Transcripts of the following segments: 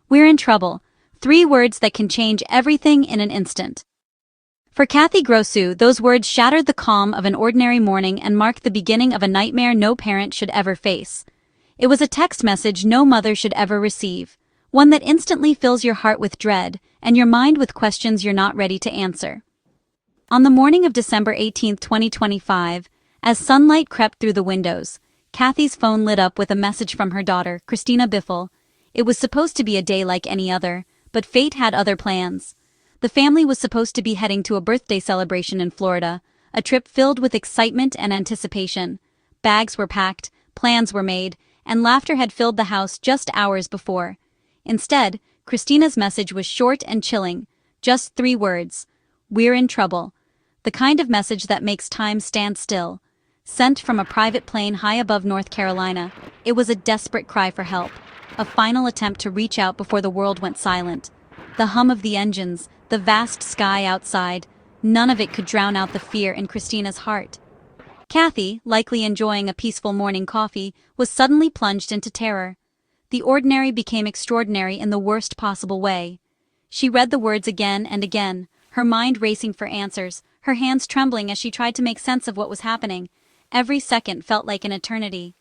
We're in trouble. 3 words that can change everything in an instant. For Cathy Grossu, those words shattered the calm of an ordinary morning and marked the beginning of a nightmare no parent should ever face. It was a text message no mother should ever receive, one that instantly fills your heart with dread and your mind with questions you're not ready to answer. On the morning of December 18, 2025, as sunlight crept through the windows, Cathy's phone lit up with a message from her daughter, Cristina Biffle. It was supposed to be a day like any other, but fate had other plans. The family was supposed to be heading to a birthday celebration in Florida, a trip filled with excitement and anticipation. Bags were packed, plans were made, and laughter had filled the house just hours before. Instead, Cristina's message was short and chilling, just 3 words. We're in trouble. The kind of message that makes time stand still. Sent from a private plane high above North Carolina, it was a desperate cry for help, a final attempt to reach out before the world went silent. The hum of the engines, the vast sky outside, none of it could drown out the fear in Cristina's heart. Cathy, likely enjoying a peaceful morning coffee, was suddenly plunged into terror. The ordinary became extraordinary in the worst possible way. She read the words again and again, her mind racing for answers, her hands trembling as she tried to make sense of what was happening. Every second felt like an eternity.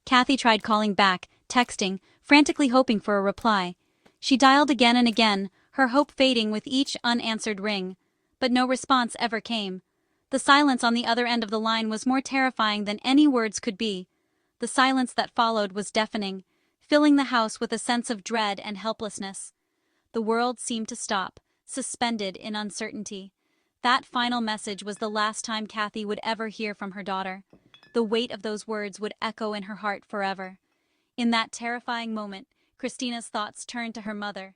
Cathy tried calling back, texting, frantically hoping for a reply. She dialed again and again, her hope fading with each unanswered ring. But no response ever came. The silence on the other end of the line was more terrifying than any words could be. The silence that followed was deafening, filling the house with a sense of dread and helplessness. The world seemed to stop, suspended in uncertainty. That final message was the last time Cathy would ever hear from her daughter. The weight of those words would echo in her heart forever. In that terrifying moment, Cristina's thoughts turned to her mother.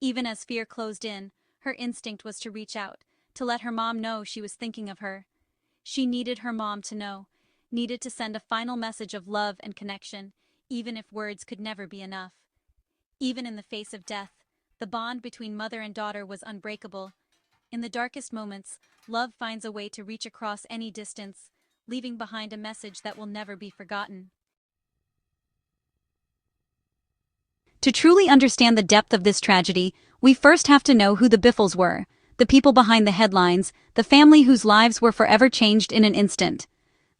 Even as fear closed in, her instinct was to reach out, to let her mom know she was thinking of her. She needed her mom to know, needed to send a final message of love and connection, even if words could never be enough. Even in the face of death, the bond between mother and daughter was unbreakable. In the darkest moments, love finds a way to reach across any distance, leaving behind a message that will never be forgotten. To truly understand the depth of this tragedy, we first have to know who the Biffles were, the people behind the headlines, the family whose lives were forever changed in an instant.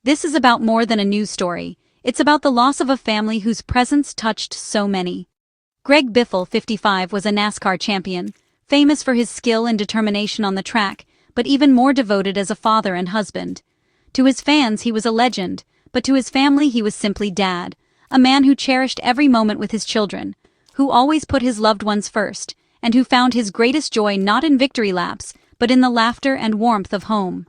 This is about more than a news story. It's about the loss of a family whose presence touched so many. Greg Biffle, 55, was a NASCAR champion, famous for his skill and determination on the track, but even more devoted as a father and husband. To his fans, he was a legend, but to his family, he was simply Dad, a man who cherished every moment with his children, who always put his loved ones first, and who found his greatest joy not in victory laps, but in the laughter and warmth of home.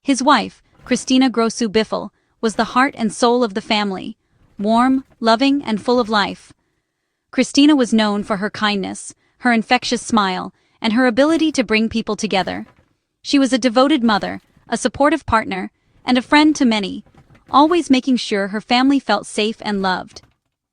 His wife, Cristina Grossu Biffle, was the heart and soul of the family, warm, loving, and full of life. Cristina was known for her kindness, her infectious smile, and her ability to bring people together. She was a devoted mother, a supportive partner, and a friend to many, always making sure her family felt safe and loved.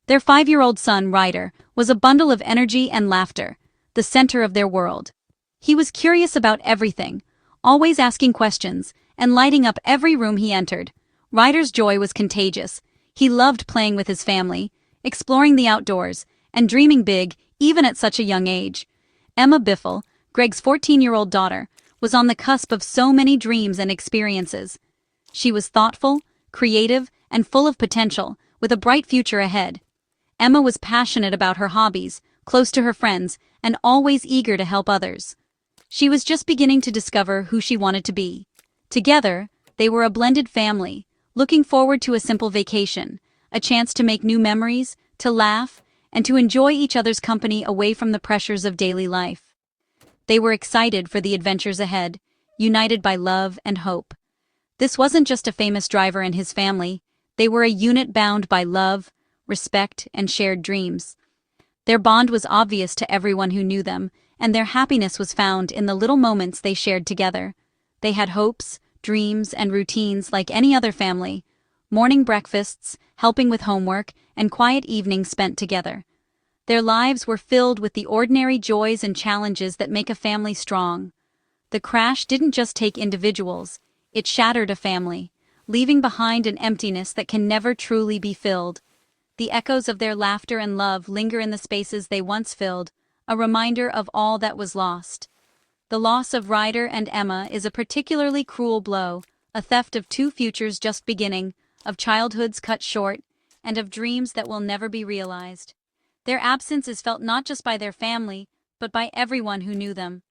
Their 5-year-old son, Ryder, was a bundle of energy and laughter, the center of their world. He was curious about everything, always asking questions, and lighting up every room he entered. Ryder's joy was contagious. He loved playing with his family, exploring the outdoors, and dreaming big, even at such a young age. Emma Biffle, Greg's 14-year-old daughter, was on the cusp of so many dreams and experiences. She was thoughtful, creative, and full of potential, with a bright future ahead. Emma was passionate about her hobbies, close to her friends, and always eager to help others. She was just beginning to discover who she wanted to be. Together, they were a blended family, looking forward to a simple vacation, a chance to make new memories, to laugh, and to enjoy each other's company away from the pressures of daily life. They were excited for the adventures ahead, united by love and hope. This wasn't just a famous driver and his family, they were a unit bound by love, respect, and shared dreams. Their bond was obvious to everyone who knew them, and their happiness was found in the little moments they shared together. They had hopes, dreams, and routines like any other family, morning breakfasts, helping with homework, and quiet evenings spent together. Their lives were filled with the ordinary joys and challenges that make a family strong. The crash didn't just take individuals, it shattered a family, leaving behind an emptiness that can never truly be filled. The echoes of their laughter and love linger in the spaces they once filled, a reminder of all that was lost. The loss of Ryder and Emma is a particularly cruel blow, a theft of two futures just beginning, of childhoods cut short, and of dreams that will never be realized. Their absence is felt not just by their family, but by everyone who knew them.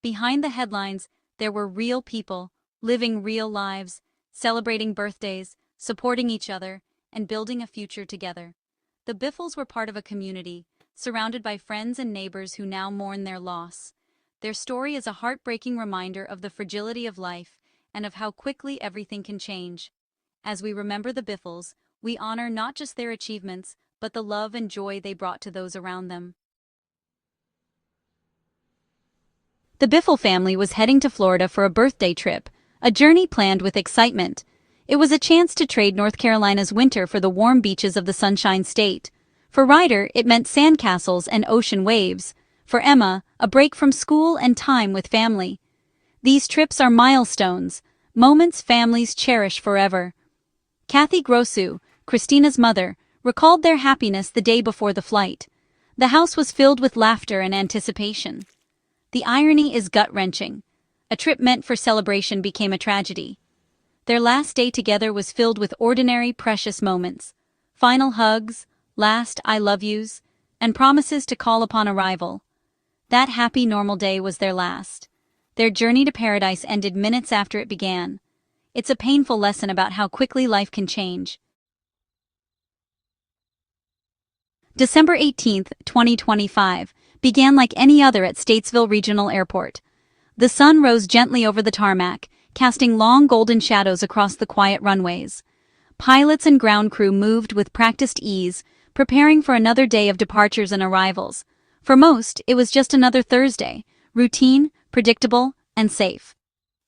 Behind the headlines, there were real people, living real lives, celebrating birthdays, supporting each other, and building a future together. The Biffles were part of a community, surrounded by friends and neighbors who now mourn their loss. Their story is a heartbreaking reminder of the fragility of life and of how quickly everything can change. As we remember the Biffles, we honor not just their achievements, but the love and joy they brought to those around them. The Biffle family was heading to Florida for a birthday trip, a journey planned with excitement. It was a chance to trade North Carolina's winter for the warm beaches of the Sunshine State. For Ryder, it meant sandcastles and ocean waves. For Emma, a break from school and time with family. These trips are milestones, moments families cherish forever. Cathy Grossu, Cristina's mother, recalled their happiness the day before the flight. The house was filled with laughter and anticipation. The irony is gut-wrenching. A trip meant for celebration became a tragedy. Their last day together was filled with ordinary, precious moments. Final hugs, last I love yous, and promises to call upon arrival. That happy, normal day was their last. Their journey to paradise ended minutes after it began. It's a painful lesson about how quickly life can change. December 18, 2025, began like any other at Statesville Regional Airport. The sun rose gently over the tarmac, casting long golden shadows across the quiet runways. Pilots and ground crew moved with practiced ease, preparing for another day of departures and arrivals. For most, it was just another Thursday, routine, predictable, and safe.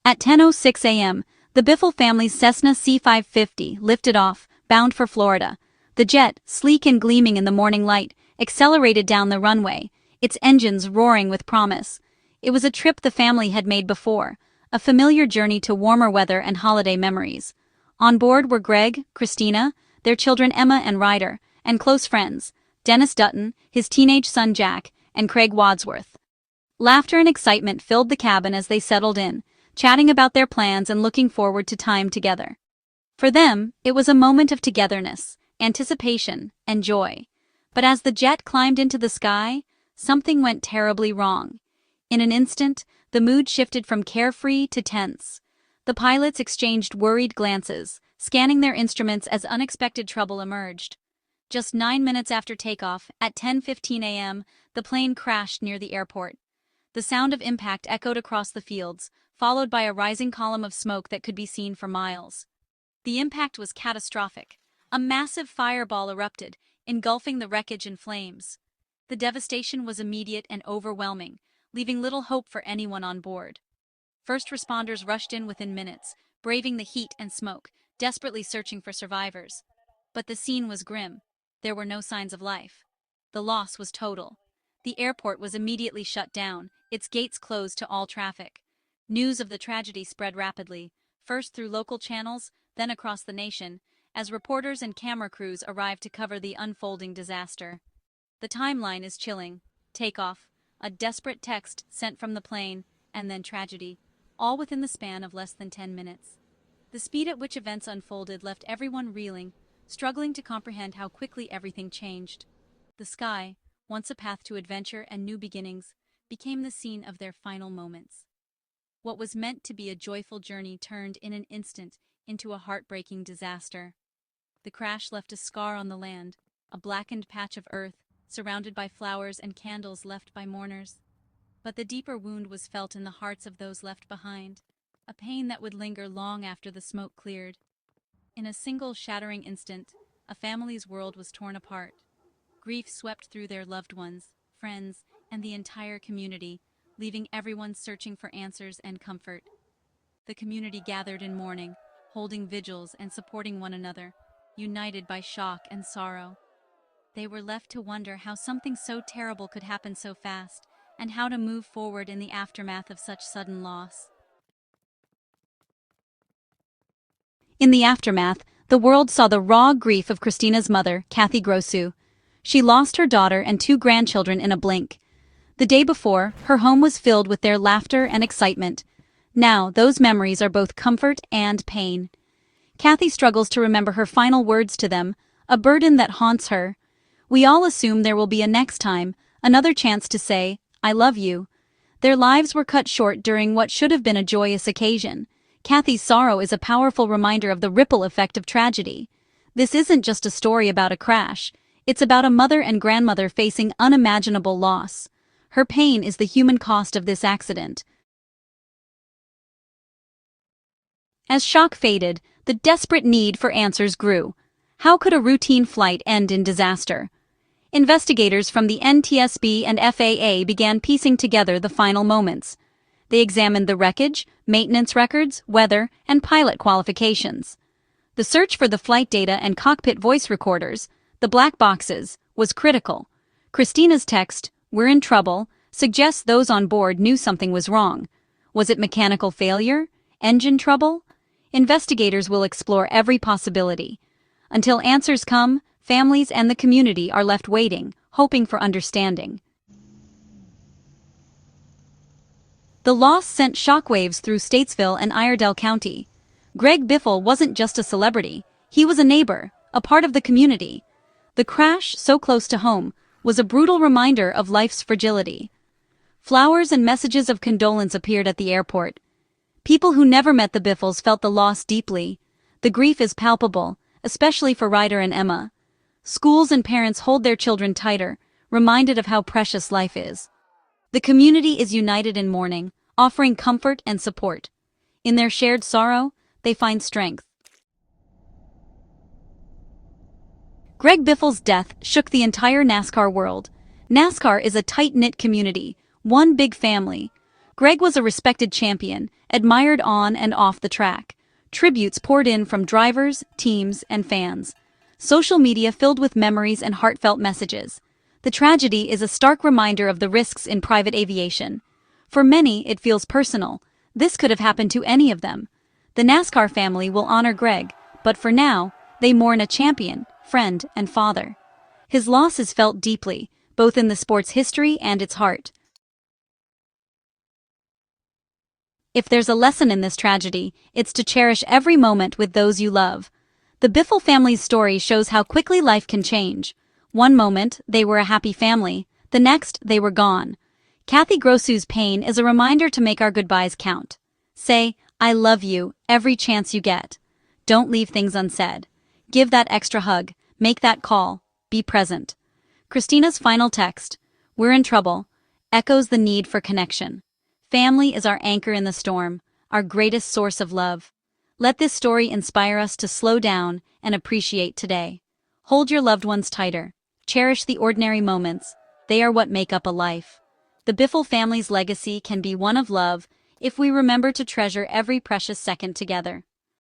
At 10:06 a.m., the Biffle family's Cessna C550 lifted off, bound for Florida. The jet, sleek and gleaming in the morning light, accelerated down the runway, its engines roaring with promise. It was a trip the family had made before, a familiar journey to warmer weather and holiday memories. On board were Greg, Cristina, their children Emma and Ryder, and close friends, Dennis Dutton, his teenage son Jack, and Craig Wadsworth. Laughter and excitement filled the cabin as they settled in, chatting about their plans and looking forward to time together. For them, it was a moment of togetherness, anticipation, and joy. But as the jet climbed into the sky, something went terribly wrong. In an instant, the mood shifted from carefree to tense. The pilots exchanged worried glances, scanning their instruments as unexpected trouble emerged. Just 9 minutes after takeoff, at 10:15 a.m., the plane crashed near the airport. The sound of impact echoed across the fields, followed by a rising column of smoke that could be seen for miles. The impact was catastrophic. A massive fireball erupted, engulfing the wreckage in flames. The devastation was immediate and overwhelming, leaving little hope for anyone on board. First responders rushed in within minutes, braving the heat and smoke, desperately searching for survivors. But the scene was grim. There were no signs of life. The loss was total. The airport was immediately shut down, its gates closed to all traffic. News of the tragedy spread rapidly, first through local channels, then across the nation, as reporters and camera crews arrived to cover the unfolding disaster. The timeline is chilling. Takeoff, a desperate text sent from the plane, and then tragedy, all within the span of less than 10 minutes. The speed at which events unfolded left everyone reeling, struggling to comprehend how quickly everything changed. The sky, once a path to adventure and new beginnings, became the scene of their final moments. What was meant to be a joyful journey turned in an instant into a heartbreaking disaster. The crash left a scar on the land, a blackened patch of earth, surrounded by flowers and candles left by mourners. But the deeper wound was felt in the hearts of those left behind, a pain that would linger long after the smoke cleared. In a single shattering instant, a family's world was torn apart. Grief swept through their loved ones, friends, and the entire community, leaving everyone searching for answers and comfort. The community gathered in mourning, holding vigils and supporting one another, united by shock and sorrow. They were left to wonder how something so terrible could happen so fast, and how to move forward in the aftermath of such sudden loss. In the aftermath, the world saw the raw grief of Cristina's mother, Cathy Grossu. She lost her daughter and 2 grandchildren in a blink. The day before, her home was filled with their laughter and excitement. Now, those memories are both comfort and pain. Cathy struggles to remember her final words to them, a burden that haunts her. We all assume there will be a next time, another chance to say, "I love you." Their lives were cut short during what should have been a joyous occasion. Cathy's sorrow is a powerful reminder of the ripple effect of tragedy. This isn't just a story about a crash. It's about a mother and grandmother facing unimaginable loss. Her pain is the human cost of this accident. As shock faded, the desperate need for answers grew. How could a routine flight end in disaster? Investigators from the NTSB and FAA began piecing together the final moments. They examined the wreckage, maintenance records, weather, and pilot qualifications. The search for the flight data and cockpit voice recorders, the black boxes, was critical. Cristina's text, "We're in trouble," suggests those on board knew something was wrong. Was it mechanical failure? Engine trouble? Investigators will explore every possibility. Until answers come, families and the community are left waiting, hoping for understanding. The loss sent shockwaves through Statesville and Iredell County. Greg Biffle wasn't just a celebrity, he was a neighbor, a part of the community. The crash, so close to home, was a brutal reminder of life's fragility. Flowers and messages of condolence appeared at the airport. People who never met the Biffles felt the loss deeply. The grief is palpable, especially for Ryder and Emma. Schools and parents hold their children tighter, reminded of how precious life is. The community is united in mourning, offering comfort and support. In their shared sorrow, they find strength. Greg Biffle's death shook the entire NASCAR world. NASCAR is a tight-knit community, one big family. Greg was a respected champion, admired on and off the track. Tributes poured in from drivers, teams, and fans. Social media filled with memories and heartfelt messages. The tragedy is a stark reminder of the risks in private aviation. For many, it feels personal. This could have happened to any of them. The NASCAR family will honor Greg, but for now, they mourn a champion, friend, and father. His loss is felt deeply, both in the sport's history and its heart. If there's a lesson in this tragedy, it's to cherish every moment with those you love. The Biffle family's story shows how quickly life can change. One moment, they were a happy family. The next, they were gone. Cathy Grossu's pain is a reminder to make our goodbyes count. Say, "I love you," every chance you get. Don't leave things unsaid. Give that extra hug. Make that call. Be present. Cristina's final text, "We're in trouble," echoes the need for connection. Family is our anchor in the storm, our greatest source of love. Let this story inspire us to slow down and appreciate today. Hold your loved ones tighter. Cherish the ordinary moments. They are what make up a life. The Biffle family's legacy can be one of love if we remember to treasure every precious second together.